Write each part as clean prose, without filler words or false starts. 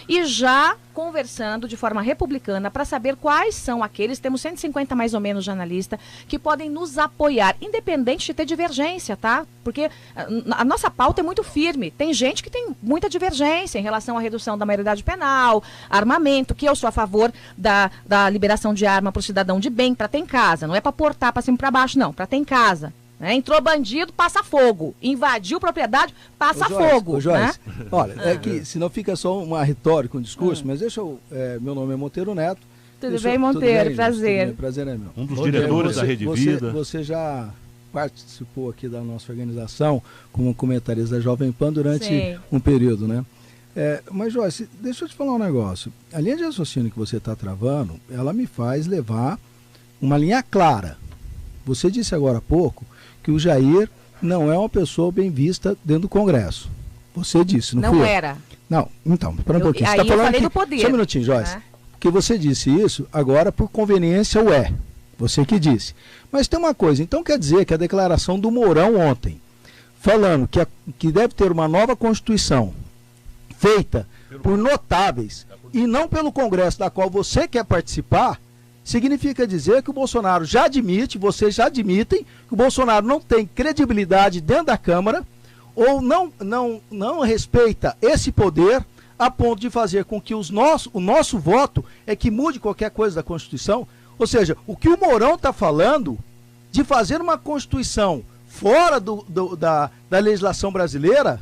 e já conversando de forma republicana para saber quais são aqueles, temos 150 mais ou menos jornalistas, que podem nos apoiar, independente de ter divergência, tá? Porque a nossa pauta é muito firme. Tem gente que tem muita divergência em relação à redução da maioridade penal, armamento, que eu sou a favor da liberação de arma para o cidadão de bem, para ter em casa. Não é para portar para cima e para baixo, não, para ter em casa. Entrou bandido, passa fogo. Invadiu propriedade, passa fogo. Joyce, olha, é que senão fica só uma retórica, um discurso, mas deixa eu... meu nome é Monteiro Neto. Tudo bem, Monteiro? Prazer. Tudo bem, prazer é meu. Um dos diretores da Rede Vida. Você já participou aqui da nossa organização como comentarista da Jovem Pan durante um período, né? Mas, Joyce, deixa eu te falar um negócio. A linha de raciocínio que você está travando, ela me faz levar uma linha clara. Você disse agora há pouco que o Jair não é uma pessoa bem vista dentro do Congresso. Você disse, não fui eu. Era. Não, então, espera um pouquinho. Aí você tá falando eu falei que... do poder. Só um minutinho, Joyce. Porque você disse isso, agora por conveniência Você que disse. Mas tem uma coisa, então quer dizer que a declaração do Mourão ontem, falando que deve ter uma nova Constituição feita por notáveis e não pelo Congresso da qual você quer participar, significa dizer que o Bolsonaro já admite, vocês já admitem, que o Bolsonaro não tem credibilidade dentro da Câmara ou não respeita esse poder a ponto de fazer com que o nosso voto é que mude qualquer coisa da Constituição. Ou seja, o que o Mourão está falando de fazer uma Constituição fora da legislação brasileira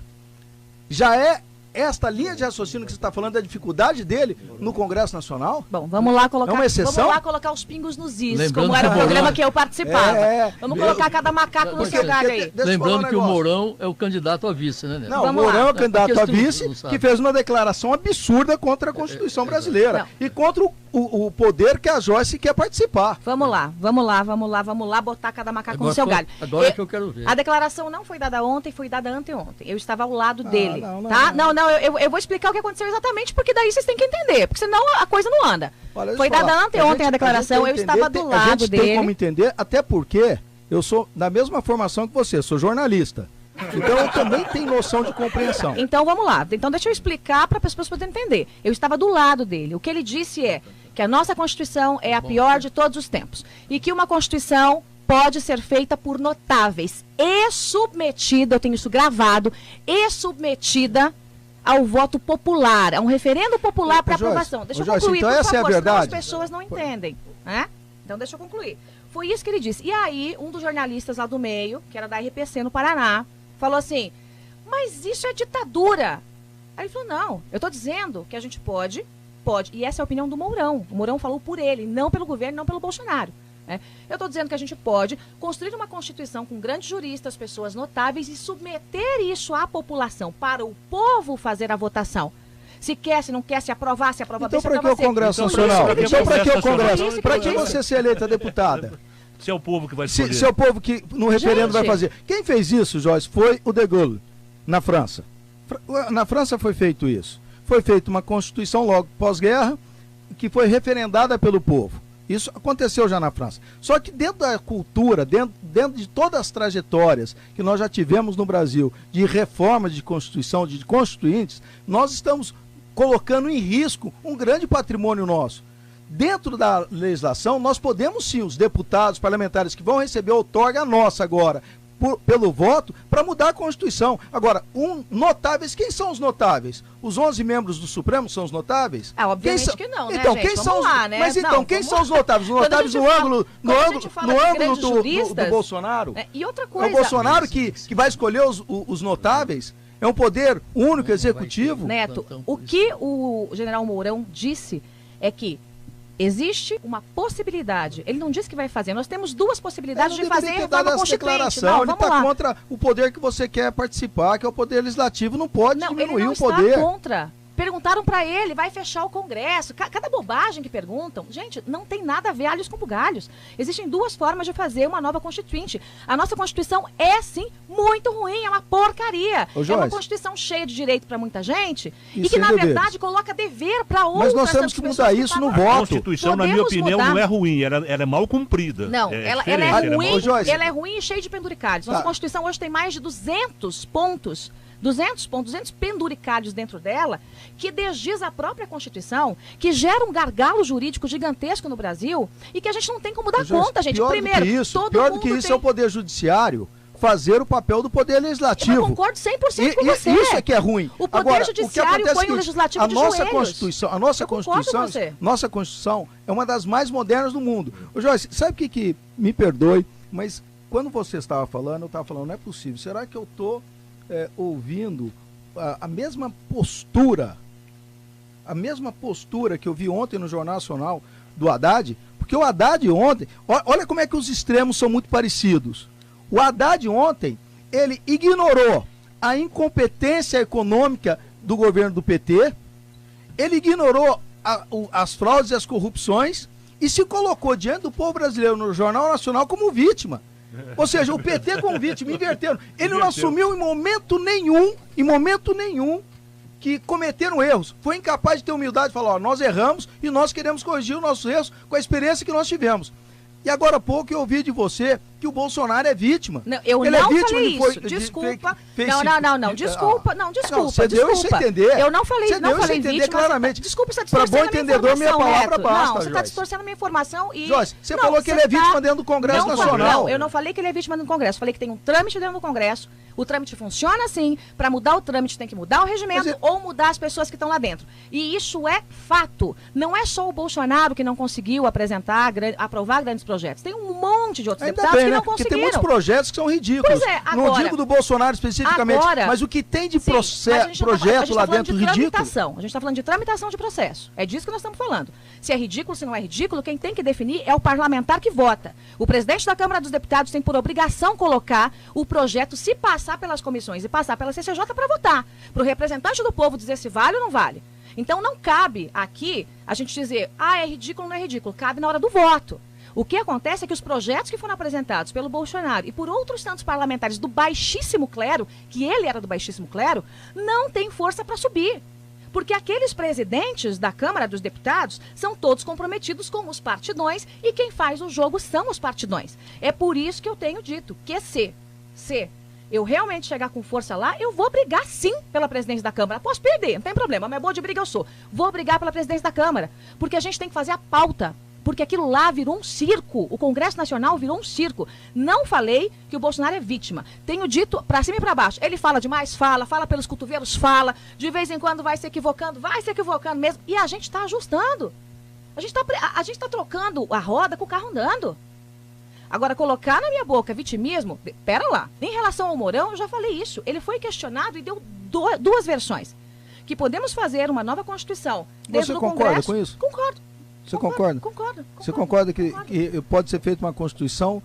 já é esta linha de raciocínio que você está falando, da dificuldade dele no Congresso Nacional? Bom, vamos lá colocar, é uma exceção? Vamos lá colocar os pingos nos is, como era o programa que eu participava. Vamos colocar cada macaco no seu galho aí. Lembrando que o Mourão é o candidato a vice, né, Neto? Não, o Mourão é o candidato a vice que fez uma declaração absurda contra a Constituição brasileira e contra o poder que a Joyce quer participar. Vamos lá, botar cada macaco agora no seu galho. Agora é que eu quero ver. A declaração não foi dada ontem, foi dada anteontem. Eu estava ao lado dele, tá? Não, eu vou explicar o que aconteceu exatamente, porque daí vocês têm que entender, porque senão a coisa não anda. Olha, foi dada anteontem a declaração, eu estava do lado dele. Tem como entender, até porque eu sou da mesma formação que você, sou jornalista. Então eu também tenho noção de compreensão. Então vamos lá, então deixa eu explicar para as pessoas poderem entender. Eu estava do lado dele, o que ele disse é que a nossa Constituição é a pior de todos os tempos e que uma Constituição pode ser feita por notáveis e submetida, eu tenho isso gravado, e submetida ao voto popular, a um referendo popular para aprovação. Deixa eu concluir, então por essa favor, é a verdade. senão as pessoas não entendem. Né? Então deixa eu concluir. Foi isso que ele disse. E aí, um dos jornalistas lá do meio, que era da RPC no Paraná, falou assim, mas isso é ditadura. Aí ele falou, não, eu estou dizendo que a gente pode, e essa é a opinião do Mourão. O Mourão falou por ele, não pelo governo, não pelo Bolsonaro. Eu estou dizendo que a gente pode construir uma Constituição com grandes juristas, pessoas notáveis e submeter isso à população, para o povo fazer a votação. Se quer, se não quer, se aprovar, se aprova então, bem, se aprova o Congresso Nacional? Então para que o Congresso? Para que você ser eleita deputada? Se é o povo que vai escolher. Se é o povo que no referendo vai fazer. Quem fez isso, Joyce, foi o De Gaulle, na França. Na França foi feito isso. Foi feita uma Constituição logo pós-guerra, que foi referendada pelo povo. Isso aconteceu já na França. Só que dentro da cultura, dentro de todas as trajetórias que nós já tivemos no Brasil, de reforma de Constituição, de constituintes, nós estamos colocando em risco um grande patrimônio nosso. Dentro da legislação, nós podemos sim, os deputados, parlamentares que vão receber a outorga nossa agora, pelo voto, para mudar a Constituição. Agora, notáveis, quem são os notáveis? Os 11 membros do Supremo são os notáveis? Obviamente que não, né, então, gente? Quem são lá, né? Mas então, quem são os notáveis? Os notáveis no ângulo do Bolsonaro? E outra coisa... É o Bolsonaro que vai escolher os notáveis? É um poder único, executivo? Neto, o que o general Mourão disse é que existe uma possibilidade, ele não disse que vai fazer, nós temos duas possibilidades de fazer reforma constituinte. Não, ele está contra o poder que você quer participar, que é o poder legislativo, não pode diminuir o poder. Ele não está contra. Perguntaram para ele, vai fechar o Congresso. Cada bobagem que perguntam. Gente, não tem nada a ver alhos com bugalhos. Existem duas formas de fazer uma nova Constituinte. A nossa Constituição é, sim, muito ruim, é uma porcaria. É uma Constituição cheia de direito para muita gente e que, na verdade, coloca dever para outras. Mas nós temos que mudar isso no voto. A Constituição, na minha opinião, não é ruim, ela é mal cumprida. Não, ela é ruim, ela é ruim e cheia de penduricalhos. Nossa Constituição hoje tem mais de 200 pontos 200 penduricários dentro dela, que desdiz a própria Constituição, que gera um gargalo jurídico gigantesco no Brasil e que a gente não tem como dar conta, gente. Primeiro, pior do que isso é o Poder Judiciário fazer o papel do Poder Legislativo. Eu concordo 100% com você. Isso é que é ruim. O Poder Judiciário põe o Legislativo de joelhos. A nossa Constituição é uma das mais modernas do mundo. Ô, Joyce, sabe o que me perdoe, mas quando você estava falando, eu estava falando, não é possível. Será que eu estou ouvindo a mesma postura que eu vi ontem no Jornal Nacional do Haddad? Porque o Haddad ontem, olha como é que os extremos são muito parecidos. O Haddad ontem, ele ignorou a incompetência econômica do governo do PT, ele ignorou as fraudes e as corrupções e se colocou diante do povo brasileiro no Jornal Nacional como vítima. Ou seja, o PT como vítima, inverteram. Ele não assumiu em momento nenhum que cometeram erros. Foi incapaz de ter humildade de falar, nós erramos e nós queremos corrigir os nossos erros com a experiência que nós tivemos. E agora há pouco eu ouvi de você que o Bolsonaro é vítima. Não, eu ele não é vítima falei isso. Desculpa. Não. Desculpa. Você deu isso a entender. Eu não falei, não falei vítima. Claramente. Desculpa, você está distorcendo a minha entendedor, informação, minha palavra Neto. basta, Não, você está Joyce. distorcendo a minha informação e... Joyce, você falou que ele é vítima dentro do Congresso Nacional. Não, eu não falei que ele é vítima dentro do Congresso. Falei que tem um trâmite dentro do Congresso. O trâmite funciona assim. Para mudar o trâmite tem que mudar o regimento ou mudar as pessoas que estão lá dentro. E isso é fato. Não é só o Bolsonaro que não conseguiu aprovar grandes projetos. Tem um monte de outros deputados que não conseguiram. Porque tem muitos projetos que são ridículos. Pois é, agora, não digo do Bolsonaro especificamente, mas o que tem de projeto lá dentro ridículo. A gente está falando de tramitação de processo. É disso que nós estamos falando. Se é ridículo, se não é ridículo, quem tem que definir é o parlamentar que vota. O presidente da Câmara dos Deputados tem por obrigação colocar o projeto, se passar pelas comissões e passar pela CCJ para votar. Para o representante do povo dizer se vale ou não vale. Então não cabe aqui a gente dizer, é ridículo ou não é ridículo. Cabe na hora do voto. O que acontece é que os projetos que foram apresentados pelo Bolsonaro e por outros tantos parlamentares do baixíssimo clero, que ele era do baixíssimo clero, não tem força para subir. Porque aqueles presidentes da Câmara dos Deputados são todos comprometidos com os partidões e quem faz o jogo são os partidões. É por isso que eu tenho dito que se eu realmente chegar com força lá, eu vou brigar sim pela presidência da Câmara. Posso perder, não tem problema, mas boa de briga eu sou. Vou brigar pela presidência da Câmara, porque a gente tem que fazer a pauta. Porque aquilo lá virou um circo. O Congresso Nacional virou um circo. Não falei que o Bolsonaro é vítima. Tenho dito pra cima e pra baixo. Ele fala demais? Fala pelos cotovelos? Fala. De vez em quando vai se equivocando mesmo. E a gente tá ajustando. A gente tá trocando a roda com o carro andando. Agora, colocar na minha boca vitimismo, pera lá. Em relação ao Mourão, eu já falei isso. Ele foi questionado e deu duas versões. Que podemos fazer uma nova Constituição dentro do Congresso. Você concorda com isso? Concordo. Você concorda? Concordo. Você concorda que pode ser feita uma Constituição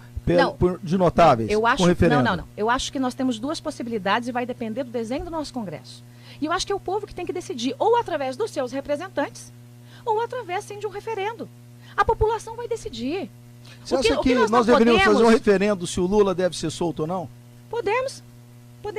de notáveis, com referendo? Não. Eu acho que nós temos duas possibilidades e vai depender do desenho do nosso Congresso. E eu acho que é o povo que tem que decidir, ou através dos seus representantes, ou através, sim, de um referendo. A população vai decidir. Você acha que nós deveríamos fazer um referendo se o Lula deve ser solto ou não? Podemos,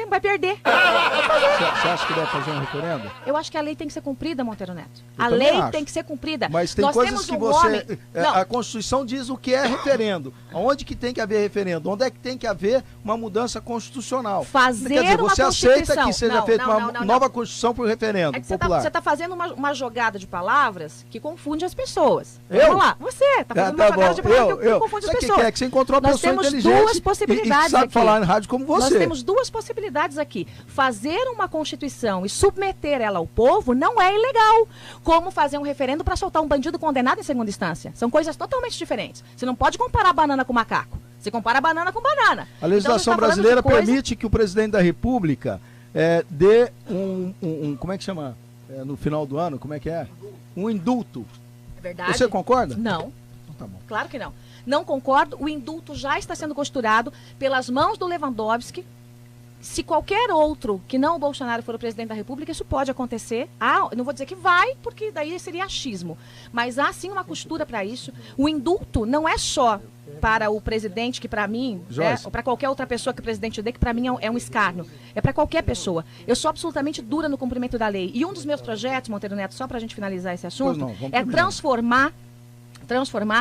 vai perder. Você acha que deve fazer um referendo? Eu acho que a lei tem que ser cumprida, Monteiro Neto. A lei tem que ser cumprida. Mas tem coisas que você... A Constituição diz o que é referendo. Onde que tem que haver referendo? Onde é que tem que haver uma mudança constitucional? Quer dizer, você aceita que seja feita uma nova Constituição por referendo popular? Você está fazendo uma jogada de palavras que confunde as pessoas. Eu? Vamos lá. Você está fazendo uma jogada de palavras que confunde as pessoas. Que você encontrou uma pessoa inteligente nós temos duas possibilidades e que sabe aqui. falar em rádio como você. Nós temos duas possibilidades aqui. Fazer uma Constituição e submeter ela ao povo não é ilegal. Como fazer um referendo para soltar um bandido condenado em segunda instância. São coisas totalmente diferentes. Você não pode comparar banana com macaco. Você compara banana com banana. A legislação brasileira permite que o presidente da República dê como é que chama? No final do ano, como é que é? Um indulto. É verdade? Você concorda? Não. Então, tá bom. Claro que não. Não concordo. O indulto já está sendo costurado pelas mãos do Lewandowski. Se qualquer outro que não o Bolsonaro for o presidente da República, isso pode acontecer. Não vou dizer que vai, porque daí seria achismo. Mas há sim uma costura para isso. O indulto não é só para o presidente, que para mim, ou para qualquer outra pessoa que o presidente dê, que para mim é um escárnio. É para qualquer pessoa. Eu sou absolutamente dura no cumprimento da lei. E um dos meus projetos, Monteiro Neto, só para a gente finalizar esse assunto, é transformar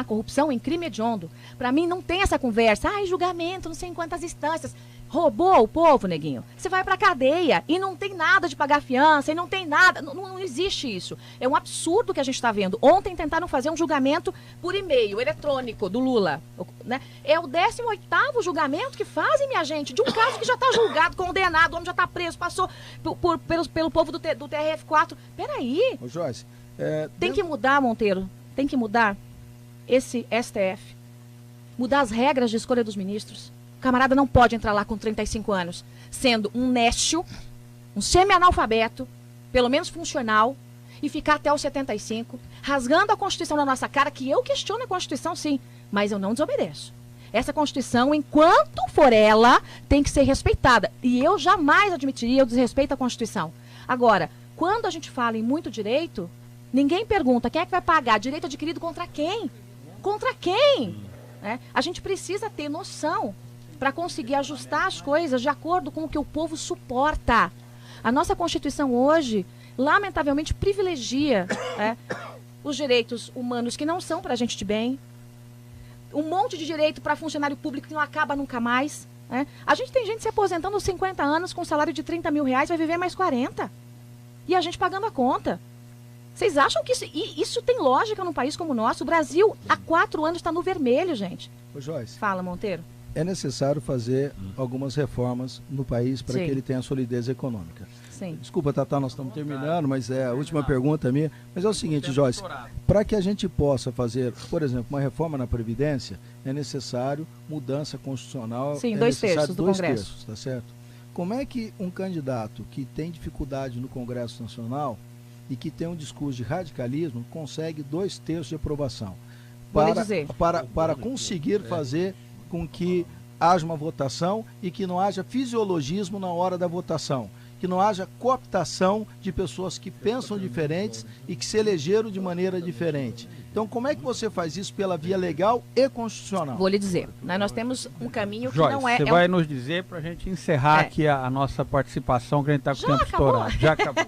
a corrupção em crime hediondo. Para mim não tem essa conversa, julgamento, não sei em quantas instâncias. Roubou o povo, neguinho? Você vai pra cadeia e não tem nada de pagar fiança, e não tem nada. Não existe isso. É um absurdo que a gente está vendo. Ontem tentaram fazer um julgamento por e-mail eletrônico do Lula. Né? É o 18º julgamento que fazem, minha gente, de um caso que já está julgado, condenado, o homem já está preso, passou pelo povo do TRF4. Peraí. Ô, Joyce, tem que mudar, Monteiro. Tem que mudar esse STF. Mudar as regras de escolha dos ministros. O camarada não pode entrar lá com 35 anos, sendo um nécio, um semi-analfabeto, pelo menos funcional, e ficar até os 75, rasgando a Constituição na nossa cara, que eu questiono a Constituição, sim, mas eu não desobedeço. Essa Constituição, enquanto for ela, tem que ser respeitada. E eu jamais admitiria o desrespeito à Constituição. Agora, quando a gente fala em muito direito, ninguém pergunta quem é que vai pagar direito adquirido contra quem? Contra quem? A gente precisa ter noção para conseguir ajustar as coisas de acordo com o que o povo suporta. A nossa Constituição hoje, lamentavelmente, privilegia os direitos humanos que não são para a gente de bem, um monte de direito para funcionário público que não acaba nunca mais. A gente tem gente se aposentando aos 50 anos com um salário de 30 mil reais, vai viver mais 40. E a gente pagando a conta. Vocês acham que isso tem lógica num país como o nosso? O Brasil, há 4 anos, está no vermelho, gente. Ô, Joyce. Fala, Monteiro. É necessário fazer algumas reformas no país para que ele tenha solidez econômica. Sim. Desculpa, Tatá, nós estamos terminando, mas é a última pergunta minha. Mas é o seguinte, Joyce, para que a gente possa fazer, por exemplo, uma reforma na Previdência, é necessário mudança constitucional. Sim, 2/3 do Congresso. 2/3, tá certo? Como é que um candidato que tem dificuldade no Congresso Nacional e que tem um discurso de radicalismo consegue 2/3 de aprovação? Para conseguir fazer com que haja uma votação e que não haja fisiologismo na hora da votação, que não haja cooptação de pessoas que pensam diferentes e que se elegeram de maneira diferente. Então, como é que você faz isso pela via legal e constitucional? Vou lhe dizer, nós temos um caminho que Joyce, não é... Você vai nos dizer para a gente encerrar aqui a nossa participação, que a gente está com o tempo estourado. Já acabou.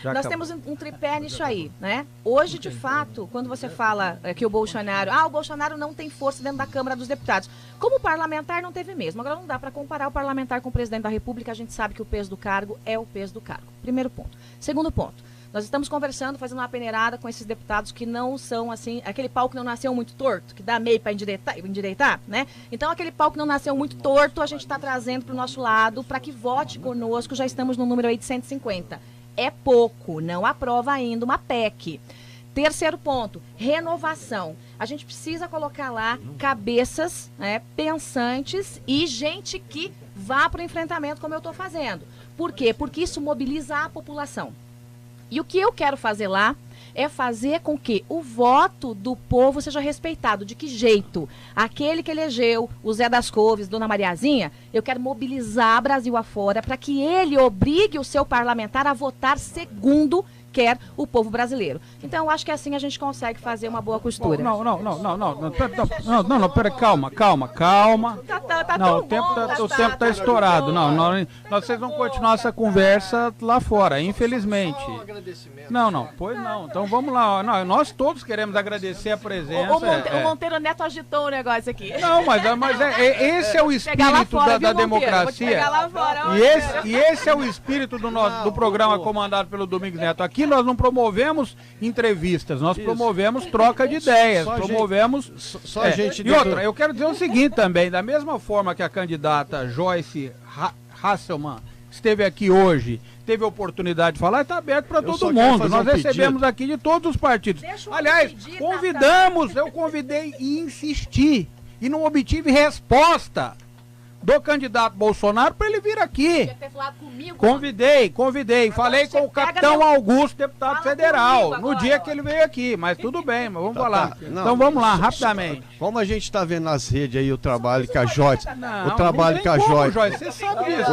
Nós temos um tripé nisso aí, né? Hoje, de fato, quando você fala que o Bolsonaro não tem força dentro da Câmara dos Deputados. Como parlamentar, não teve mesmo. Agora, não dá para comparar o parlamentar com o presidente da República. A gente sabe que o peso do cargo é o peso do cargo. Primeiro ponto. Segundo ponto. Nós estamos conversando, fazendo uma peneirada com esses deputados que não são, assim, aquele pau que não nasceu muito torto, que dá meio para endireitar, né? Então, aquele pau que não nasceu muito torto, a gente está trazendo para o nosso lado para que vote conosco. Já estamos no número aí de 150. É pouco, não aprova ainda uma PEC. Terceiro ponto, renovação. A gente precisa colocar lá cabeças, pensantes e gente que vá para o enfrentamento como eu estou fazendo. Por quê? Porque isso mobiliza a população. E o que eu quero fazer lá é fazer com que o voto do povo seja respeitado. De que jeito? Aquele que elegeu o Zé das Couves, Dona Mariazinha, eu quero mobilizar Brasil afora para que ele obrigue o seu parlamentar a votar segundo quer o povo brasileiro. Então, eu acho que assim a gente consegue fazer uma boa costura. Não, pera, calma. Não, o tempo tá estourado. Vocês vão continuar essa conversa lá fora, infelizmente. Não, pois não. Então vamos lá. Não, nós todos queremos agradecer a presença. O Monteiro Neto agitou o negócio aqui. Não, mas esse é o espírito da democracia. E esse é o espírito do programa comandado pelo Domingos Neto. Aqui nós não promovemos entrevistas, nós promovemos troca de ideias, E outra, eu quero dizer o seguinte também, da mesma forma que a candidata Joyce Hasselmann esteve aqui hoje, teve a oportunidade de falar, está aberto para todo mundo. Nós recebemos aqui de todos os partidos. Aliás, eu convidei e insisti, e não obtive resposta do candidato Bolsonaro para ele vir aqui. Ter falado comigo, convidei. Falei com o capitão Augusto, deputado federal, no dia que ele veio aqui. Mas tudo bem, mas vamos falar. Então vamos lá, rapidamente. Como a gente está vendo nas redes aí o trabalho que a Joyce. O trabalho que a Joyce. Você sabe disso.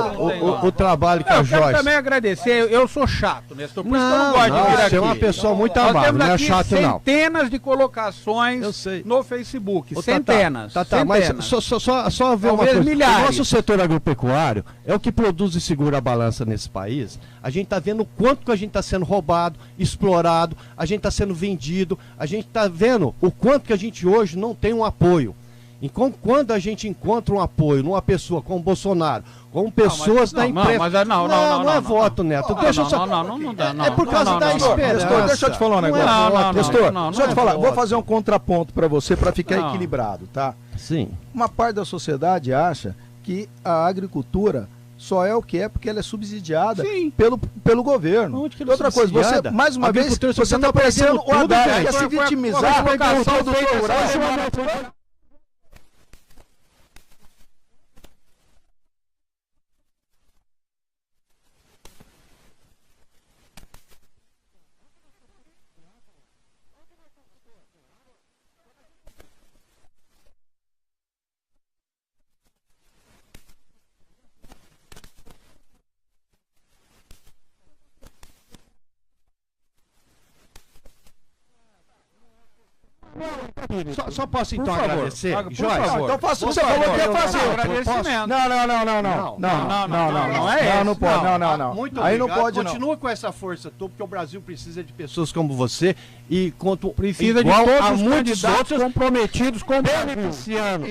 O trabalho que a Joyce. Eu quero também agradecer. Eu sou chato, Nestor. Por isso que eu não gosto de vir aqui. Você é uma pessoa muito amável, não é chato, não. Centenas de colocações no Facebook. Centenas. Mas só ver uma coisa. Milhares. O nosso setor agropecuário é o que produz e segura a balança nesse país. A gente está vendo o quanto que a gente está sendo roubado, explorado, a gente está sendo vendido, a gente está vendo o quanto que a gente hoje não tem um apoio. Então, quando a gente encontra um apoio numa pessoa como o Bolsonaro, com pessoas da imprensa... Não é voto, Neto. Deixa eu só... Não dá, não. É por causa da esperança. Deixa eu te falar um negócio. Deixa eu te falar. Vou fazer um contraponto para você, para ficar equilibrado, tá? Sim. Uma parte da sociedade acha que a agricultura só é o que é porque ela é subsidiada pelo governo. Outra coisa, você, mais uma vez, você está parecendo o Haddad, quer se vitimizar com o produtor rural. Só posso então agradecer? Joyce, então faça o que você falou que ia fazer. Não pode. Muito aí obrigado. Não pode, Continua com essa força toda, porque o Brasil precisa de pessoas como você e precisa de todos os candidatos comprometidos com o beneficiando,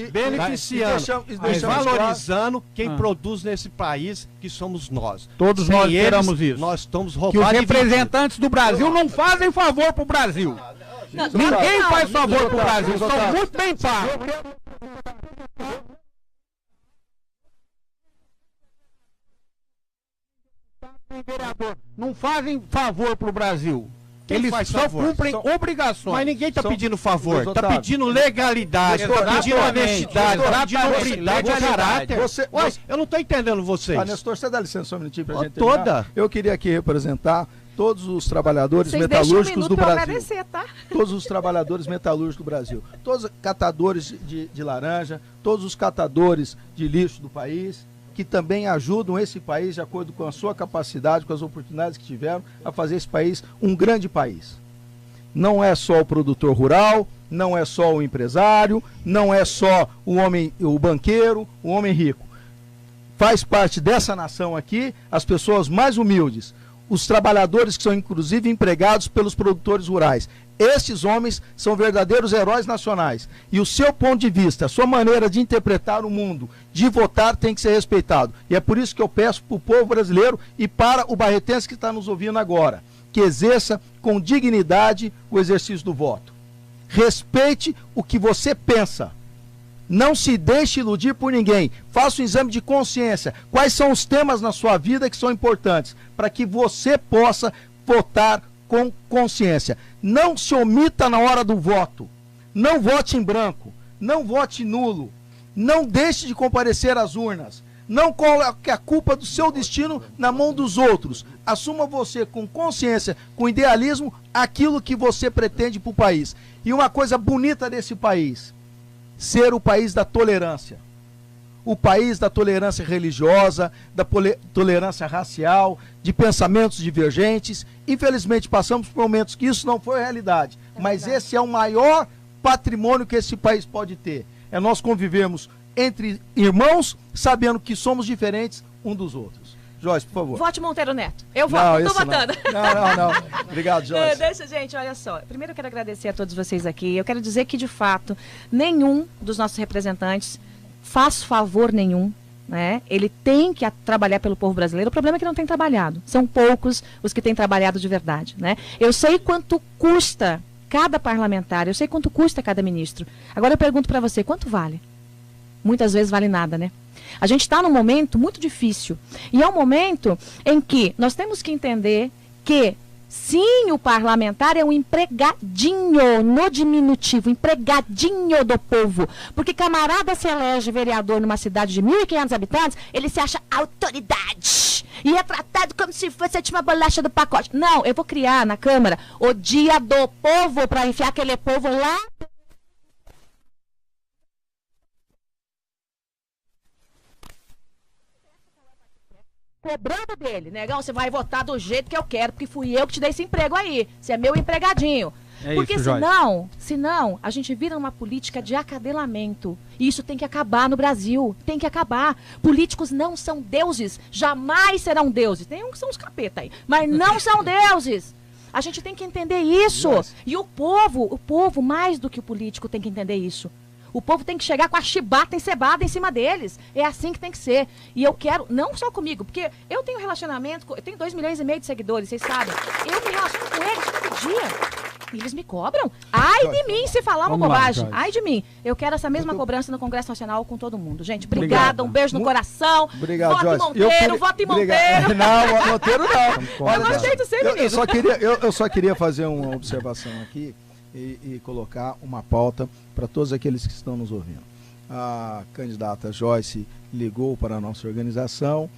valorizando quem produz nesse país, que somos nós. Todos nós esperamos isso. Nós estamos roubando. Que os representantes do Brasil não fazem favor pro Brasil. Ninguém faz favor pro Brasil, são muito bem pagos. Não fazem favor pro Brasil. Eles só cumprem obrigações. Mas ninguém está pedindo favor, está pedindo legalidade, está pedindo honestidade, está pedindo hombridade de caráter. Eu não estou entendendo vocês. Nestor, você dá licença um minutinho para a gente terminar? Toda. Eu queria aqui representar todos os trabalhadores metalúrgicos do Brasil. Agradecer, tá? Todos os trabalhadores metalúrgicos do Brasil. Todos os catadores de laranja, todos os catadores de lixo do país, que também ajudam esse país, de acordo com a sua capacidade, com as oportunidades que tiveram, a fazer esse país um grande país. Não é só o produtor rural, não é só o empresário, não é só o banqueiro, o homem rico. Faz parte dessa nação aqui as pessoas mais humildes, os trabalhadores que são inclusive empregados pelos produtores rurais. Estes homens são verdadeiros heróis nacionais. E o seu ponto de vista, a sua maneira de interpretar o mundo, de votar, tem que ser respeitado. E é por isso que eu peço para o povo brasileiro e para o barretense que está nos ouvindo agora, que exerça com dignidade o exercício do voto. Respeite o que você pensa. Não se deixe iludir por ninguém. Faça um exame de consciência. Quais são os temas na sua vida que são importantes para que você possa votar com consciência. Não se omita na hora do voto. Não vote em branco. Não vote nulo. Não deixe de comparecer às urnas. Não coloque a culpa do seu destino na mão dos outros. Assuma você com consciência, com idealismo, aquilo que você pretende para o país. E uma coisa bonita desse país: ser o país da tolerância. O país da tolerância religiosa, da tolerância racial, de pensamentos divergentes. Infelizmente passamos por momentos que isso não foi realidade, mas esse é o maior patrimônio que esse país pode ter. É nós convivermos entre irmãos, sabendo que somos diferentes um dos outros. Joyce, por favor. Vote Monteiro Neto. Eu voto, não estou votando. Não. Obrigado, Joyce. Deixa, gente, olha só. Primeiro eu quero agradecer a todos vocês aqui. Eu quero dizer que, de fato, nenhum dos nossos representantes faz favor nenhum, né? Ele tem que trabalhar pelo povo brasileiro. O problema é que não tem trabalhado. São poucos os que têm trabalhado de verdade, né? Eu sei quanto custa cada parlamentar, eu sei quanto custa cada ministro. Agora eu pergunto para você, quanto vale? Muitas vezes vale nada, né? A gente está num momento muito difícil. E é um momento em que nós temos que entender que, sim, o parlamentar é um empregadinho, no diminutivo, empregadinho do povo. Porque camarada se elege vereador numa cidade de 1.500 habitantes, ele se acha autoridade. E é tratado como se fosse a última bolacha do pacote. Não, eu vou criar na Câmara o dia do povo para enfiar aquele povo lá. Cobrando dele, negão, você vai votar do jeito que eu quero, porque fui eu que te dei esse emprego aí. Você é meu empregadinho. Porque isso, senão, a gente vira uma política de acadelamento. E isso tem que acabar no Brasil. Tem que acabar. Políticos não são deuses. Jamais serão deuses. Tem uns que são os capeta aí. Mas não são deuses. A gente tem que entender isso. E o povo, mais do que o político, tem que entender isso. O povo tem que chegar com a chibata encebada em cima deles. É assim que tem que ser. E eu quero, não só comigo, porque eu tenho relacionamento, eu tenho 2,5 milhões de seguidores, vocês sabem. Eu me relaciono com eles todo dia. E eles me cobram. Ai de mim se falar uma bobagem. Ai de mim. Eu quero essa mesma cobrança no Congresso Nacional com todo mundo. Gente, obrigada. Um beijo no coração. Obrigado, voto Joyce. Monteiro, voto em Monteiro. Não, Monteiro não. Eu gostei do seu, menino. Eu só queria fazer uma observação aqui e colocar uma pauta para todos aqueles que estão nos ouvindo. A candidata Joyce ligou para a nossa organização,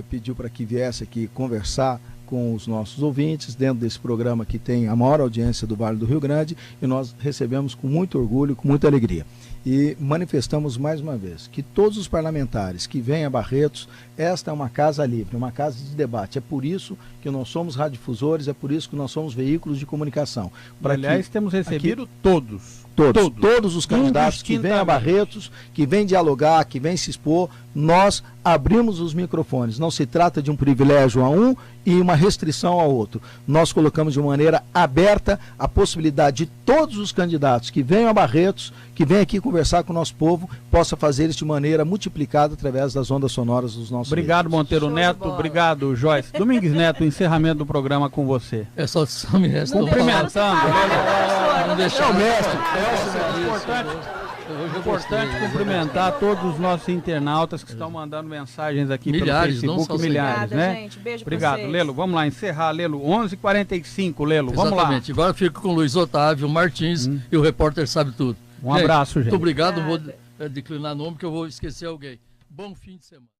pediu para que viesse aqui conversar com os nossos ouvintes, dentro desse programa que tem a maior audiência do Vale do Rio Grande, e nós recebemos com muito orgulho, com muita alegria. E manifestamos mais uma vez que todos os parlamentares que vêm a Barretos, esta é uma casa livre, uma casa de debate. É por isso que nós somos radiodifusores, é por isso que nós somos veículos de comunicação. Aliás, temos recebido todos os candidatos que vêm a Barretos, que vêm dialogar, que vêm se expor, nós abrimos os microfones. Não se trata de um privilégio a um e uma restrição ao outro. Nós colocamos de maneira aberta a possibilidade de todos os candidatos que venham a Barretos, que venham aqui conversar com o nosso povo, possa fazer isso de maneira multiplicada através das ondas sonoras dos nossos Obrigado, veículos. Monteiro Neto. Obrigado, Joyce. Domingues Neto, encerramento do programa com você. É só me resta cumprimentando. Não deixar o mestre. É importante cumprimentar todos os nossos internautas que estão mandando mensagens aqui milhares, pelo Facebook, milhares, né? Gente, beijo. Obrigado, Lelo. Vamos lá, encerrar, Lelo. 11h45, Lelo. Vamos lá. Exatamente. Agora fico com o Luiz Otávio Martins e o repórter Sabe Tudo. Um abraço, gente. Muito obrigado. Não vou declinar nome, porque eu vou esquecer alguém. Bom fim de semana.